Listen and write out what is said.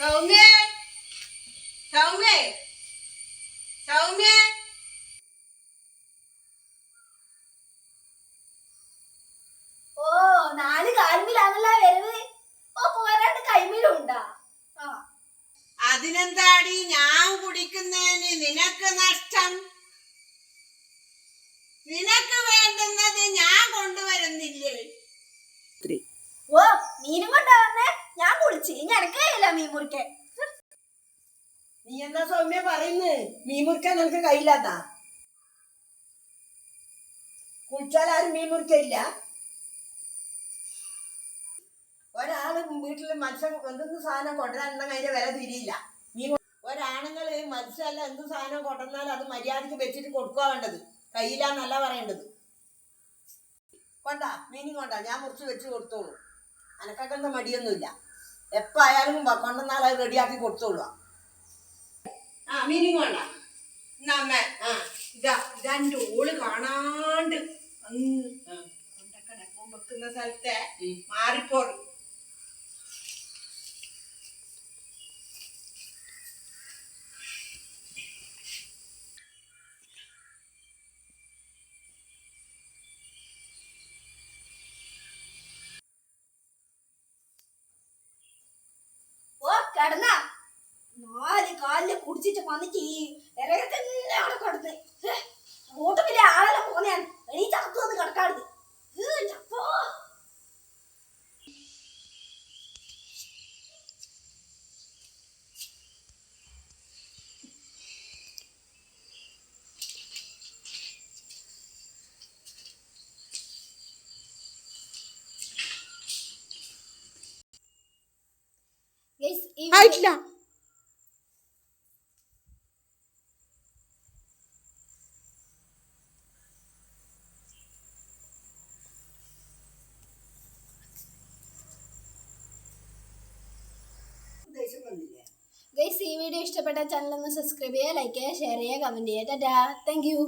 സൗമ്യ സൗമ്യ സൗമ്യ ഓ 4 കാൽമിലാണല്ലോ വരവ്. ഓ പോരാണ്ട് കൈമിലുണ്ടാ. അതിനെന്താടി ഞാൻ കുടിക്കുന്നതിന് നിനക്ക് നഷ്ടം? നിനക്ക് വേണ്ടുന്നത് ഞാൻ കൊണ്ടുവരുന്നില്ലേ? ഓ മീനും കൊണ്ടാ വന്നേ. ഞാൻ കുളിച്ച് ഇനി എനക്കല്ല മീൻ മുറിക്കാൻ. നീ എന്താ സൗമ്യ പറയുന്നത്? മീൻ മുറിക്കാൻ നിനക്ക് കയ്യില്ലാത്ത? കുളിച്ചാൽ ആരും മീൻ മുറിക്കില്ല. ഒരാള് വീട്ടില് മത്സ്യം എന്തെങ്കിലും സാധനം കൊണ്ടുവരാനുണ്ടെങ്കിൽ അതിന്റെ വില തിരിയില്ല. ഒരാണുങ്ങള് മത്സ്യമല്ല എന്ത് സാധനം കൊണ്ടുവന്നാൽ അത് മര്യാദക്ക് വെച്ചിട്ട് കൊടുക്കുക വേണ്ടത്, കയ്യിലാന്നല്ല പറയേണ്ടത്. കൊണ്ടാ മീനും കൊണ്ടാ ഞാൻ മുറിച്ച് വെച്ച് കൊടുത്തോളൂ. അനക്കൊക്കെ എന്താ മടിയൊന്നുമില്ല. എപ്പോ ആയാലും കൊണ്ടുവന്നാൽ അത് റെഡിയാക്കി കൊടുത്തോളൂ. മീനും കൊണ്ടാ ഇതെന്റെ ഓള് കാണാണ്ട് വെക്കുന്ന സ്ഥലത്തെ മാറിപ്പോറ്. ഓ കിടന്ന 4 കാലില് കുടിച്ചിട്ട് വന്നിട്ട് ഈ ഇറയെ തന്നെ അവിടെ കിടന്ന് റോട്ടിലെ ആളെല്ലാം പോന്നെയാണ്. എണീ ചത്തു വന്ന് കിടക്കാടുത്. ചത്തോ ആയിട്ടില്ല. ഗൈസ് ഈ വീഡിയോ ഇഷ്ടപ്പെട്ട ചാനൽ ഒന്ന് സബ്സ്ക്രൈബ് ചെയ്യുക, ലൈക്ക് ചെയ്യുക, ഷെയർ ചെയ്യുക, കമന്റ് ചെയ്യുക. Tata, thank you.